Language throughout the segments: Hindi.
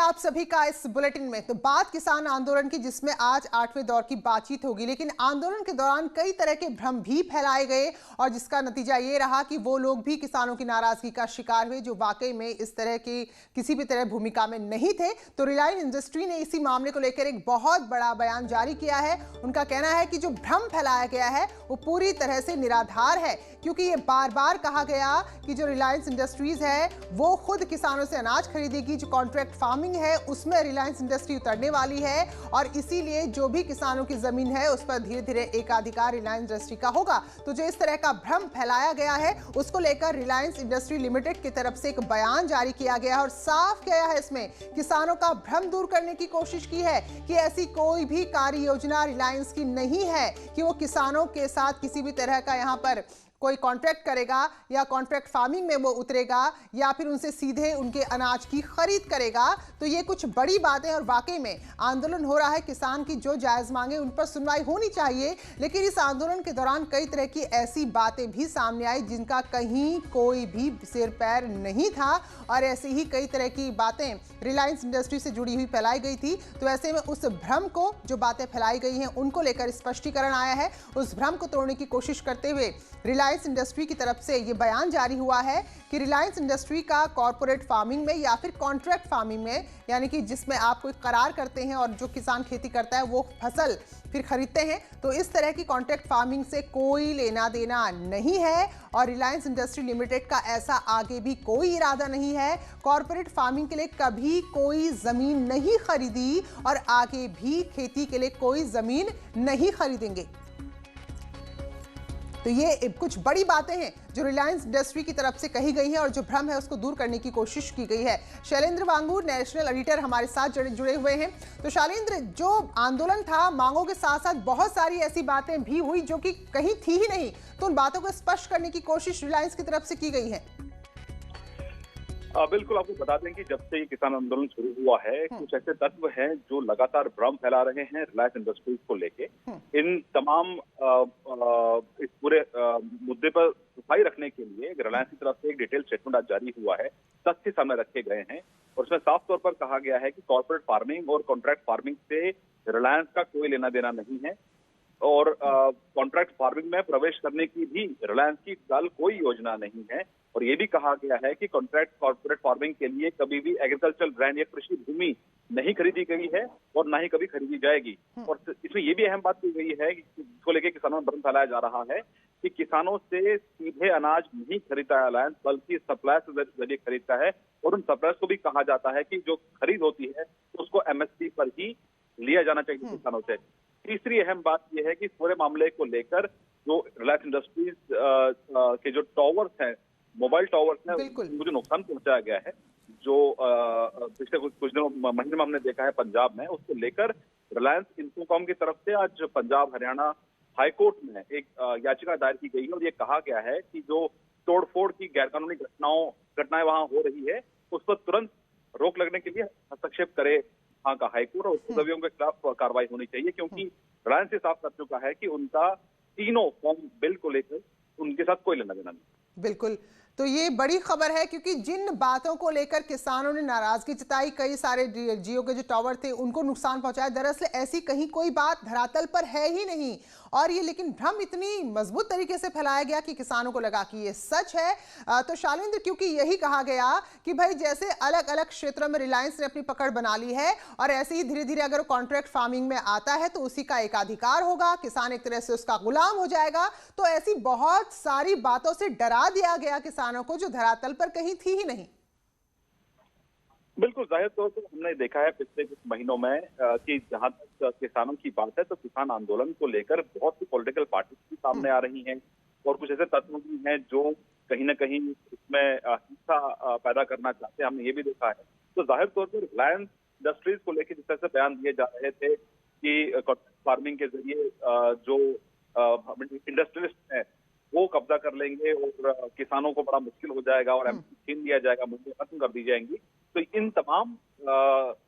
आप सभी का इस बुलेटिन में। तो बात किसान आंदोलन की, जिसमें आज 8वें दौर की बातचीत होगी, लेकिन आंदोलन के दौरान कई तरह के भ्रम भी फैलाए गए और जिसका नतीजा ये रहा कि वो लोग भी किसानों की नाराजगी का शिकार हुए जो वाकई में इस तरह की किसी भी तरह भूमिका में नहीं थे। तो रिलायंस इंडस्ट्री ने इसी मामले को लेकर एक बहुत बड़ा बयान जारी किया है। उनका कहना है कि जो भ्रम फैलाया गया है वो पूरी तरह से निराधार है, क्योंकि ये बार बार कहा गया कि जो रिलायंस इंडस्ट्रीज है वो खुद किसानों से अनाज खरीदेगी, जो कॉन्ट्रैक्ट फार्मिंग है उसमें रिलायंस इंडस्ट्री उतरने वाली है और इसीलिए जो भी किसानों की जमीन है उस पर धीरे धीरे एकाधिकार रिलायंस इंडस्ट्री का होगा। तो जो इस तरह का भ्रम फैलाया गया है उसको लेकर रिलायंस इंडस्ट्री लिमिटेड की तरफ से एक बयान जारी किया गया है और साफ किया है, इसमें किसानों का भ्रम दूर करने की कोशिश की है कि ऐसी कोई भी कार्य योजना रिलायंस की नहीं है कि वो किसानों के साथ किसी भी तरह का यहाँ पर कोई कॉन्ट्रैक्ट करेगा या कॉन्ट्रैक्ट फार्मिंग में वो उतरेगा या फिर उनसे सीधे उनके अनाज की खरीद करेगा। तो ये कुछ बड़ी बातें और वाकई में आंदोलन हो रहा है, किसान की जो जायज मांगे उन पर सुनवाई होनी चाहिए, लेकिन इस आंदोलन के दौरान कई तरह की ऐसी बातें भी सामने आई जिनका कहीं कोई भी सिर पैर नहीं था और ऐसी ही कई तरह की बातें रिलायंस इंडस्ट्री से जुड़ी हुई फैलाई गई थी। तो ऐसे में उस भ्रम को, जो बातें फैलाई गई हैं उनको लेकर स्पष्टीकरण आया है। उस भ्रम को तोड़ने की कोशिश करते हुए रिलायंस इंडस्ट्री की तरफ से यह बयान जारी हुआ है कि रिलायंस इंडस्ट्री का कॉर्पोरेट फार्मिंग में या फिर कॉन्ट्रैक्ट फार्मिंग में, यानी कि जिसमें आप कोई करार करते हैं और जो किसान खेती करता है वो फसल फिर खरीदते हैं, तो इस तरह की कॉन्ट्रैक्ट फार्मिंग से कोई लेना देना नहीं है और रिलायंस इंडस्ट्री लिमिटेड का ऐसा आगे भी कोई इरादा नहीं है। कॉर्पोरेट फार्मिंग के लिए कभी कोई जमीन नहीं खरीदी और आगे भी खेती के लिए कोई जमीन नहीं खरीदेंगे। तो ये कुछ बड़ी बातें हैं जो रिलायंस इंडस्ट्री की तरफ से कही गई हैं और जो भ्रम है उसको दूर करने की कोशिश की गई है। शैलेंद्र वांगूर, नेशनल एडिटर, हमारे साथ जुड़े हुए हैं। तो शैलेंद्र, जो आंदोलन था, मांगों के साथ साथ बहुत सारी ऐसी बातें भी हुई जो कि कहीं थी ही नहीं, तो उन बातों को स्पष्ट करने की कोशिश रिलायंस की तरफ से की गई है। बिल्कुल, आपको बता दें कि जब से ये किसान आंदोलन शुरू हुआ है, कुछ ऐसे तत्व हैं जो लगातार भ्रम फैला रहे हैं रिलायंस इंडस्ट्रीज को लेके। इन तमाम इस पूरे मुद्दे पर सफाई रखने के लिए रिलायंस की तरफ से एक डिटेल स्टेटमेंट आज जारी हुआ है, तथ्य सामने रखे गए हैं और उसमें साफ तौर पर कहा गया है कि कॉर्पोरेट फार्मिंग और कॉन्ट्रैक्ट फार्मिंग से रिलायंस का कोई लेना देना नहीं है और कॉन्ट्रैक्ट फार्मिंग में प्रवेश करने की भी रिलायंस की फिलहाल कोई योजना नहीं है। और ये भी कहा गया है कि कॉर्पोरेट फार्मिंग के लिए कभी भी एग्रीकल्चरल लैंड या कृषि भूमि नहीं खरीदी गई है और ना ही कभी खरीदी जाएगी। और इसमें ये भी अहम बात की गई है कि इसको लेकर किसानों में भ्रम फैलाया जा रहा है कि किसानों से सीधे अनाज नहीं खरीदता है रिलायंस, बल्कि सप्लायर के जरिए खरीदता है और उन सप्लायर्स को भी कहा जाता है कि जो खरीद होती है उसको एमएसपी पर ही लिया जाना चाहिए किसानों से। तीसरी अहम बात यह है कि पूरे मामले को लेकर जो रिलायंस इंडस्ट्रीज के जो टावर्स हैं, मोबाइल टावर्स हैं, उनको जो नुकसान पहुंचाया गया है, जो पिछले कुछ दिनों महीने में हमने देखा है पंजाब में, उसको लेकर रिलायंस इंफोकॉम की तरफ से आज पंजाब हरियाणा हाईकोर्ट में एक याचिका दायर की गई है और ये कहा गया है कि जो तोड़फोड़ की गैरकानूनी घटनाएं वहां हो रही है उस पर तुरंत रोक लगने के लिए हस्तक्षेप करे वहां का हाईकोर्ट और उपद्रवियों के खिलाफ कार्रवाई होनी चाहिए, क्योंकि रिलायंस से साफ कर चुका है कि उनका तीनों फॉर्म बिल को लेकर उनके साथ कोई लेना देना नहीं। बिल्कुल, तो ये बड़ी खबर है क्योंकि जिन बातों को लेकर किसानों ने नाराजगी जताई, कई सारे जियो के जो टावर थे उनको नुकसान पहुंचाया, दरअसल ऐसी कहीं कोई बात धरातल पर है ही नहीं और ये लेकिन भ्रम इतनी मजबूत तरीके से फैलाया गया कि किसानों को लगा कि ये सच है। तो शालिंद्र, क्योंकि यही कहा गया कि भाई जैसे अलग अलग क्षेत्रों में रिलायंस ने अपनी पकड़ बना ली है और ऐसे ही धीरे धीरे अगर कॉन्ट्रैक्ट फार्मिंग में आता है तो उसी का एकाधिकार होगा, किसान एक तरह से उसका गुलाम हो जाएगा। तो ऐसी बहुत सारी बातों से डरा दिया गया किसानों को जो धरातल पर कहीं थी ही नहीं। बिल्कुल, जाहिर तौर पर हमने देखा है पिछले कुछ महीनों में कि जहां तक किसानों की बात है तो किसान आंदोलन को लेकर बहुत सी पॉलिटिकल पार्टी भी सामने आ रही हैं और कुछ ऐसे तत्व भी हैं जो कहीं ना कहीं इसमें हिंसा पैदा करना चाहते हैं, हमने ये भी देखा है। तो जाहिर तौर पर रिलायंस इंडस्ट्रीज को लेकर जिस तरह से बयान दिए जा रहे थे कि फार्मिंग के जरिए जो इंडस्ट्रियलिस्ट है वो कब्जा कर लेंगे और किसानों को बड़ा मुश्किल हो जाएगा और एमएसपी छीन लिया जाएगा, मंडियां खत्म कर दी जाएंगी। तो इन तमाम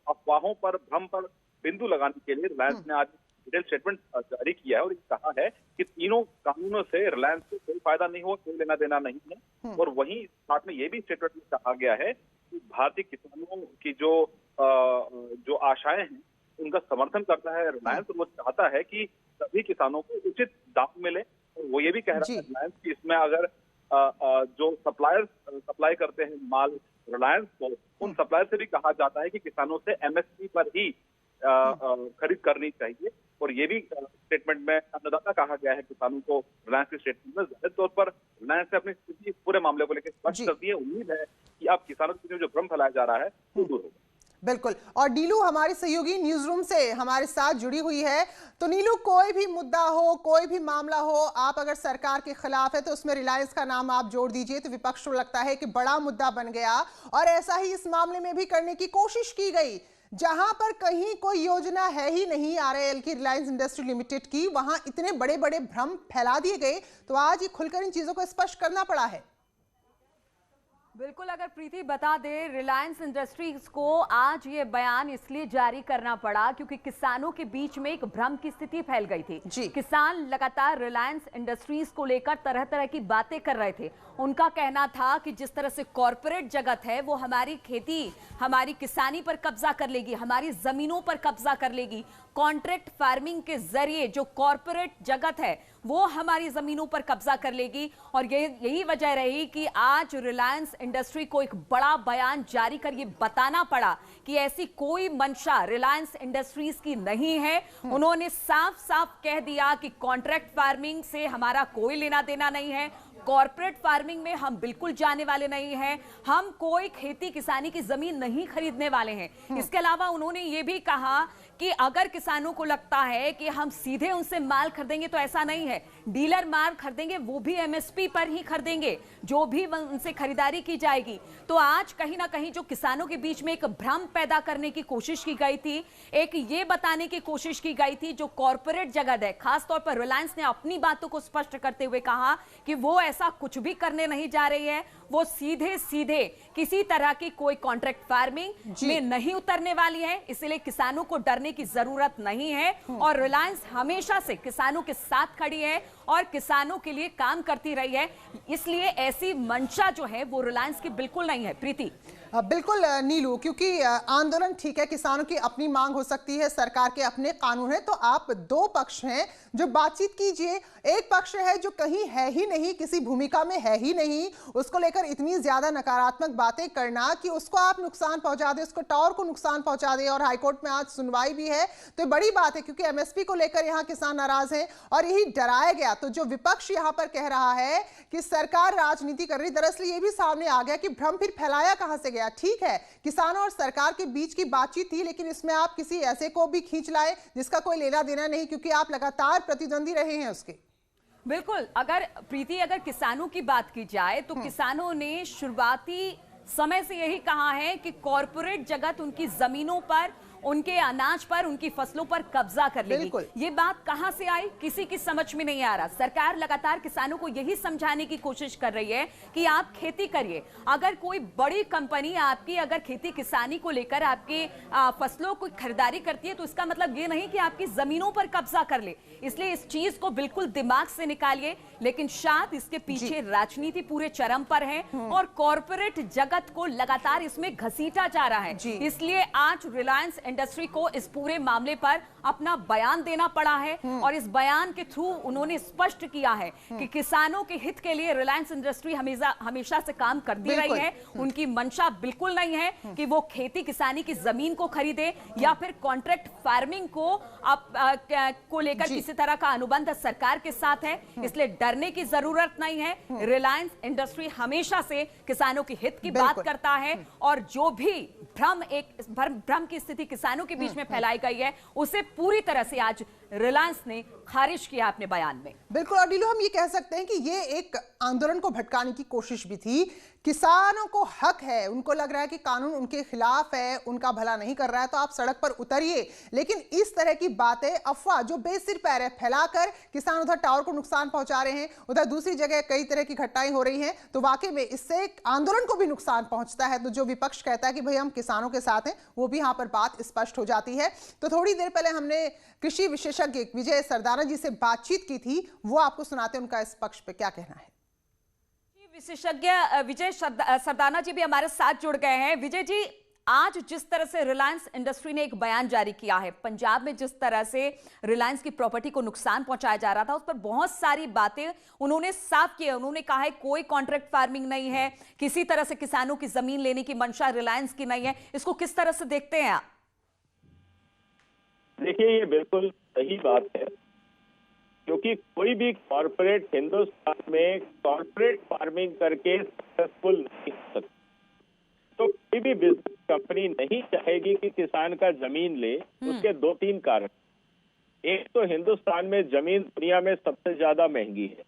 अफवाहों पर, भ्रम पर बिंदु लगाने के लिए रिलायंस ने आज डिटेल स्टेटमेंट जारी किया है और कहा है कि तीनों कानूनों से रिलायंस को कोई फायदा नहीं हुआ, कोई लेना देना नहीं है। और वहीं साथ में ये भी स्टेटमेंट में कहा गया है कि भारतीय किसानों की जो जो आशाएं हैं उनका समर्थन करता है रिलायंस। वो चाहता है कि सभी किसानों को उचित दाम मिले। वो ये भी कह रहा है रिलायंस की इसमें अगर जो सप्लायर्स सप्लाई करते हैं माल रिलायंस को, उन सप्लायर से भी कहा जाता है कि किसानों से एमएसपी पर ही खरीद करनी चाहिए। और ये भी स्टेटमेंट में अन्नदाता कहा गया है किसानों को रिलायंस के स्टेटमेंट में। जाहिर तौर पर रिलायंस ने अपनी स्थिति पूरे मामले को लेकर स्पष्ट कर दी है। उम्मीद है कि अब किसानों के जो भ्रम फैलाया जा रहा है वो दूर होगा। बिल्कुल। और नीलू हमारी सहयोगी न्यूज रूम से हमारे साथ जुड़ी हुई है। तो नीलू, कोई भी मुद्दा हो, कोई भी मामला हो, आप अगर सरकार के खिलाफ है तो उसमें रिलायंस का नाम आप जोड़ दीजिए तो विपक्ष को लगता है कि बड़ा मुद्दा बन गया। और ऐसा ही इस मामले में भी करने की कोशिश की गई। जहां पर कहीं कोई योजना है ही नहीं आरआईएल की, रिलायंस इंडस्ट्री लिमिटेड की, वहां इतने बड़े बड़े भ्रम फैला दिए गए। तो आज ये खुलकर इन चीजों को स्पष्ट करना पड़ा है। बिल्कुल, अगर प्रीति बता दे, रिलायंस इंडस्ट्रीज को आज ये बयान इसलिए जारी करना पड़ा क्योंकि किसानों के बीच में एक भ्रम की स्थिति फैल गई थी। किसान लगातार रिलायंस इंडस्ट्रीज को लेकर तरह तरह की बातें कर रहे थे। उनका कहना था कि जिस तरह से कॉरपोरेट जगत है वो हमारी खेती, हमारी किसानी पर कब्जा कर लेगी, हमारी जमीनों पर कब्जा कर लेगी। कॉन्ट्रैक्ट फार्मिंग के जरिए जो कॉरपोरेट जगत है वो हमारी जमीनों पर कब्जा कर लेगी। और यही वजह रही कि आज रिलायंस इंडस्ट्री को एक बड़ा बयान जारी कर ये बताना पड़ा कि ऐसी कोई मंशा रिलायंस इंडस्ट्रीज की नहीं है। उन्होंने साफ साफ कह दिया कि कॉन्ट्रैक्ट फार्मिंग से हमारा कोई लेना देना नहीं है, कॉर्पोरेट फार्मिंग में हम बिल्कुल जाने वाले नहीं हैं, हम कोई खेती किसानी की जमीन नहीं खरीदने वाले हैं। इसके अलावा उन्होंने ये भी कहा कि अगर किसानों को लगता है कि हम सीधे उनसे माल खरीदेंगे तो ऐसा नहीं है, डीलर माल खरीदेंगे वो भी एमएसपी पर ही खरीदेंगे, जो भी उनसे खरीदारी की जाएगी। तो आज कहीं ना कहीं जो किसानों के बीच में एक भ्रम पैदा करने की कोशिश की गई थी, एक ये बताने की कोशिश की गई थी जो कॉर्पोरेट जगत है, खासतौर पर रिलायंस ने अपनी बातों को स्पष्ट करते हुए कहा कि वो ऐसा कुछ भी करने नहीं जा रही है, वो सीधे सीधे किसी तरह की कोई कॉन्ट्रैक्ट फार्मिंग में नहीं उतरने वाली है। इसलिए किसानों को डरने की जरूरत नहीं है और रिलायंस हमेशा से किसानों के साथ खड़ी है और किसानों के लिए काम करती रही है। इसलिए ऐसी मंशा जो है वो रिलायंस की बिल्कुल नहीं है। प्रीति, बिल्कुल नीलू, क्योंकि आंदोलन ठीक है, किसानों की अपनी मांग हो सकती है, सरकार के अपने कानून है। तो आप दो पक्ष हैं जो बातचीत कीजिए। एक पक्ष है जो कहीं है ही नहीं, किसी भूमिका में है ही नहीं, उसको लेकर इतनी ज्यादा नकारात्मक बातें करना कि उसको आप नुकसान पहुंचा दे, उसको टावर को नुकसान पहुंचा दे। और हाईकोर्ट में आज सुनवाई भी है तो बड़ी बात है क्योंकि एमएसपी को लेकर यहाँ किसान नाराज हैं और यही डराया गया। तो जो विपक्ष यहाँ पर कह रहा है कि सरकार राजनीति कर रही, दरअसल ये भी सामने आ गया कि भ्रम फिर फैलाया कहां से गया। ठीक है, किसानों और सरकार के बीच की बातचीत थी, लेकिन इसमें आप किसी ऐसे को भी खींच लाए जिसका कोई लेना देना नहीं, क्योंकि आप लगातार प्रतिद्वंदी रहे हैं उसके। बिल्कुल, अगर प्रीति अगर किसानों की बात की जाए तो किसानों ने शुरुआती समय से यही कहा है कि कॉर्पोरेट जगत उनकी जमीनों पर, उनके अनाज पर, उनकी फसलों पर कब्जा कर लेगी। ये बात कहां से आई किसी की समझ में नहीं आ रहा। सरकार लगातार किसानों को यही समझाने की कोशिश कर रही है कि आप खेती करिए। अगर कोई बड़ी कंपनी आपकी अगर खेती किसानी को लेकर आपके फसलों को खरीदारी करती है तो इसका मतलब ये नहीं कि आपकी जमीनों पर कब्जा कर ले। इसलिए इस चीज को बिल्कुल दिमाग से निकालिए। लेकिन शायद इसके पीछे राजनीति पूरे चरम पर है और कॉर्पोरेट जगत को लगातार इसमें घसीटा जा रहा है। इसलिए आज रिलायंस इंडस्ट्री को इस पूरे मामले पर अपना बयान देना पड़ा है और इस बयान के थ्रू उन्होंने स्पष्ट किया है कि किसानों के हित के लिए रिलायंस इंडस्ट्री हमेशा से काम करती रही है। उनकी मंशा बिल्कुल नहीं है कि वो खेती किसानी की जमीन को खरीदे या फिर कॉन्ट्रैक्ट फार्मिंग को लेकर किसी तरह का अनुबंध सरकार के साथ है। इसलिए डरने की जरूरत नहीं है। रिलायंस इंडस्ट्री हमेशा से किसानों के हित की बात करता है और जो भी भ्रम की स्थिति किसानों के बीच में फैलाई गई है उसे पूरी तरह से आज रिलायंस ने खारिज किया अपने बयान में। बिल्कुल, और नीलू हम ये कह सकते हैं कि ये एक आंदोलन को भटकाने की कोशिश भी थी। किसानों को हक है, उनको लग रहा है कि कानून उनके खिलाफ है, उनका भला नहीं कर रहा है, तो आप सड़क पर उतरिए। लेकिन इस तरह की बातें, अफवाह जो बेसिर पैर है, फैलाकर किसान उधर टावर को नुकसान पहुंचा रहे हैं, उधर दूसरी जगह कई तरह की घटनाएं हो रही हैं, तो वाकई में इससे आंदोलन को भी नुकसान पहुंचता है। तो जो विपक्ष कहता है कि भाई हम किसानों के साथ हैं, वो भी यहाँ पर बात स्पष्ट हो जाती है। तो थोड़ी देर पहले हमने कृषि विशेषज्ञ विजय सरदाना जी से बातचीत की थी, वो आपको सुनाते हैं उनका इस पक्ष पे क्या कहना है। विशेषज्ञ विजय सरदाना जी भी हमारे साथ जुड़ गए हैं। विजय जी, आज जिस तरह से रिलायंस इंडस्ट्री ने एक बयान जारी किया है, पंजाब में जिस तरह से रिलायंस की प्रॉपर्टी को नुकसान पहुंचाया जा रहा था, उस पर बहुत सारी बातें उन्होंने साफ की है। उन्होंने कहा है कोई कॉन्ट्रैक्ट फार्मिंग नहीं है, किसी तरह से किसानों की जमीन लेने की मंशा रिलायंस की नहीं है। इसको किस तरह से देखते हैं आप? देखिए, ये बिल्कुल सही बात है, क्योंकि कोई भी कॉरपोरेट हिंदुस्तान में कॉरपोरेट फार्मिंग करके सक्सेसफुल नहीं हो सकता। तो कोई भी बिजनेस कंपनी नहीं चाहेगी कि किसान का जमीन ले। उसके 2-3 कारण। एक तो हिंदुस्तान में जमीन दुनिया में सबसे ज्यादा महंगी है।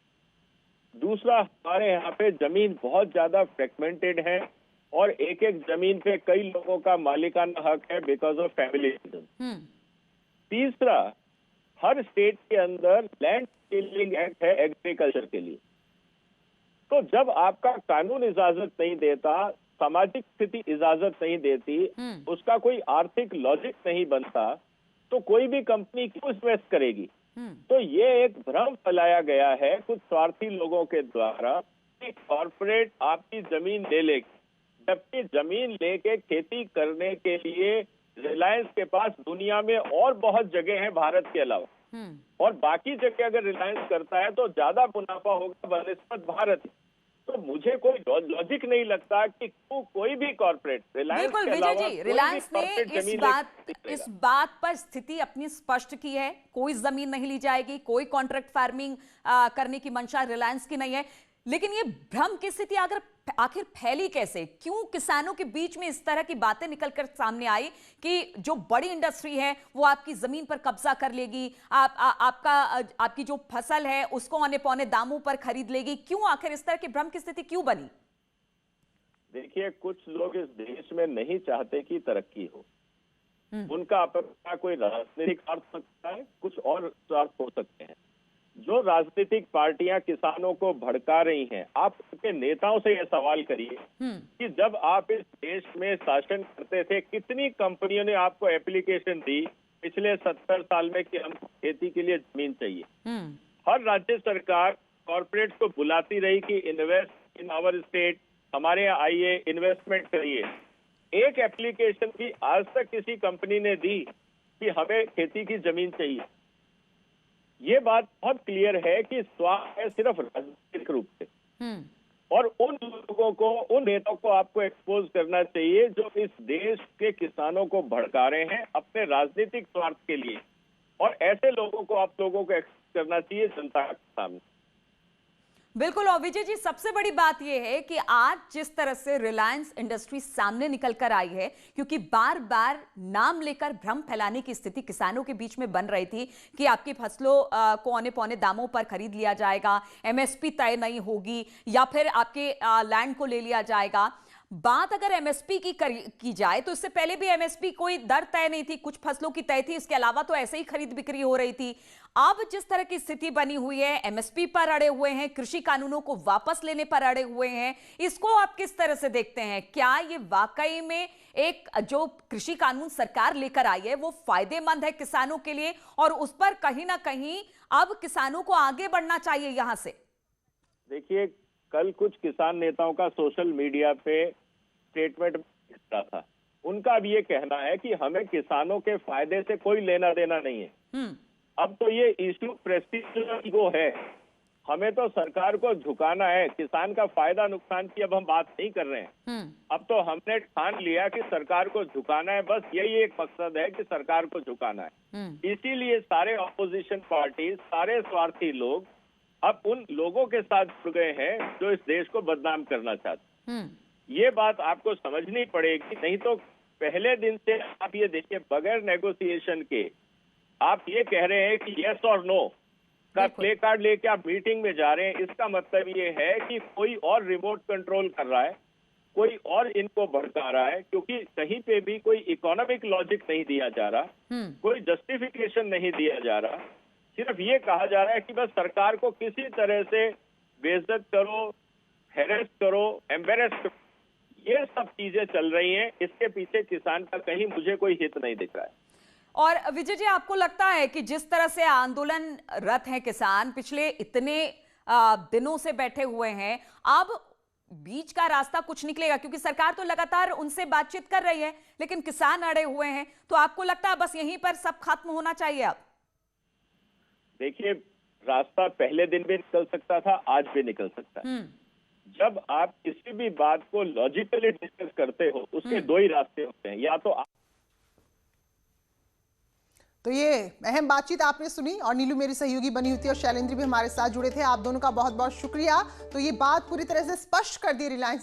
दूसरा, हमारे यहाँ पे जमीन बहुत ज्यादा फ्रेगमेंटेड है और एक एक जमीन पे कई लोगों का मालिकाना हक है बिकॉज ऑफ फैमिली रीजन। तीसरा, हर स्टेट के अंदर लैंड सीलिंग एक्ट है एग्रीकल्चर के लिए। तो जब आपका कानून इजाजत नहीं देता, सामाजिक स्थिति इजाजत नहीं देती, उसका कोई आर्थिक लॉजिक नहीं बनता, तो कोई भी कंपनी क्यों इन्वेस्ट करेगी? तो ये एक भ्रम फैलाया गया है कुछ स्वार्थी लोगों के द्वारा कि कॉरपोरेट आपकी जमीन ले लेगी, जबकि जमीन लेके खेती करने के लिए रिलायंस के पास दुनिया में और बहुत जगह है भारत के अलावा, और बाकी जगह अगर रिलायंस करता है तो ज्यादा मुनाफा होगा बनिस्बत भारत। तो मुझे कोई लॉजिक नहीं लगता कि कोई भी कॉर्पोरेट रिलायंस के अलावा विजय जी, रिलायंस ने इस बात पर स्थिति अपनी स्पष्ट की है, कोई जमीन नहीं ली जाएगी, कोई कॉन्ट्रैक्ट फार्मिंग करने की मंशा रिलायंस की नहीं है। लेकिन ये भ्रम की स्थिति आखिर फैली कैसे? क्यों किसानों के बीच में इस तरह की बातें निकलकर सामने आई कि जो बड़ी इंडस्ट्री है वो आपकी जमीन पर कब्जा कर लेगी, आपकी जो फसल है उसको औने पौने दामों पर खरीद लेगी? क्यों आखिर इस तरह की भ्रम की स्थिति क्यों बनी? देखिए, कुछ लोग इस देश में नहीं चाहते कि तरक्की हो। उनका अपना कोई राजनीतिक स्वार्थ हो सकता है, कुछ और स्वार्थ हो सकते हैं। जो राजनीतिक पार्टियां किसानों को भड़का रही हैं, आप उनके नेताओं से यह सवाल करिए कि जब आप इस देश में शासन करते थे, कितनी कंपनियों ने आपको एप्लीकेशन दी पिछले 70 साल में कि हमको खेती के लिए जमीन चाहिए? हर राज्य सरकार कॉर्पोरेट को बुलाती रही कि इन्वेस्ट इन आवर स्टेट, हमारे यहाँ आइए, इन्वेस्टमेंट करिए। एक एप्लीकेशन भी आज तक किसी कंपनी ने दी कि हमें खेती की जमीन चाहिए? ये बात बहुत क्लियर है कि स्वार्थ है सिर्फ राजनीतिक रूप से, और उन लोगों को, उन नेताओं को आपको एक्सपोज करना चाहिए जो इस देश के किसानों को भड़का रहे हैं अपने राजनीतिक स्वार्थ के लिए, और ऐसे लोगों को आप लोगों को एक्सपोज करना चाहिए जनता के सामने। बिल्कुल। और विजय जी, सबसे बड़ी बात यह है कि आज जिस तरह से रिलायंस इंडस्ट्री सामने निकल कर आई है, क्योंकि बार बार नाम लेकर भ्रम फैलाने की स्थिति किसानों के बीच में बन रही थी कि आपकी फसलों को औने पौने दामों पर खरीद लिया जाएगा, एमएसपी तय नहीं होगी, या फिर आपके लैंड को ले लिया जाएगा। बात अगर एमएसपी की जाए तो इससे पहले भी एमएसपी कोई दर तय नहीं थी, कुछ फसलों की तय थी, इसके अलावा तो ऐसे ही खरीद बिक्री हो रही थी। अब जिस तरह की स्थिति बनी हुई है, एमएसपी पर अड़े हुए हैं, कृषि कानूनों को वापस लेने पर अड़े हुए हैं, इसको आप किस तरह से देखते हैं? क्या ये वाकई में एक जो कृषि कानून सरकार लेकर आई है वो फायदेमंद है किसानों के लिए, और उस पर कहीं ना कहीं अब किसानों को आगे बढ़ना चाहिए यहां से? देखिए, कल कुछ किसान नेताओं का सोशल मीडिया पे स्टेटमेंट मिला था। उनका भी ये कहना है कि हमें किसानों के फायदे से कोई लेना देना नहीं है। अब तो ये इश्यू प्रेस्टीज को है, हमें तो सरकार को झुकाना है। किसान का फायदा नुकसान की अब हम बात नहीं कर रहे हैं। अब तो हमने ठान लिया कि सरकार को झुकाना है, बस यही एक मकसद है कि सरकार को झुकाना है। इसीलिए सारे ऑपोजिशन पार्टी, सारे स्वार्थी लोग अब उन लोगों के साथ जुड़ गए हैं जो इस देश को बदनाम करना चाहते हैं। ये बात आपको समझनी पड़ेगी, नहीं तो पहले दिन से आप ये देखिए, बगैर नेगोशिएशन के आप ये कह रहे हैं कि यस और नो का प्ले कार्ड लेके आप मीटिंग में जा रहे हैं। इसका मतलब ये है कि कोई और रिमोट कंट्रोल कर रहा है, कोई और इनको भड़का रहा है, क्योंकि कहीं पे भी कोई इकोनॉमिक लॉजिक नहीं दिया जा रहा, कोई जस्टिफिकेशन नहीं दिया जा रहा। सिर्फ ये कहा जा रहा है कि बस सरकार को किसी तरह से बेइज्जत करो, हैरेस करो, एम्बेरस करो, ये सब चीजें चल रही हैं। इसके पीछे किसान का कहीं मुझे कोई हित नहीं दिख रहा है। और विजय जी, आपको लगता है कि जिस तरह से आंदोलनरत हैं किसान, पिछले इतने दिनों से बैठे हुए हैं, अब बीच का रास्ता कुछ निकलेगा? क्योंकि सरकार तो लगातार उनसे बातचीत कर रही है, लेकिन किसान अड़े हुए हैं। तो आपको लगता है बस यहीं पर सब खत्म होना चाहिए अब? देखिए, रास्ता पहले दिन भी निकल सकता था, आज भी निकल सकता है। जब आप किसी भी बात को लॉजिकली डिस्कस करते हो, उसके दो ही रास्ते होते हैं। या तो ये अहम बातचीत आपने सुनी और नीलू मेरी सहयोगी बनी हुई थी और शैलेंद्र भी हमारे साथ जुड़े थे। आप दोनों का बहुत बहुत शुक्रिया। तो ये बात पूरी तरह से स्पष्ट कर दी रिलायंस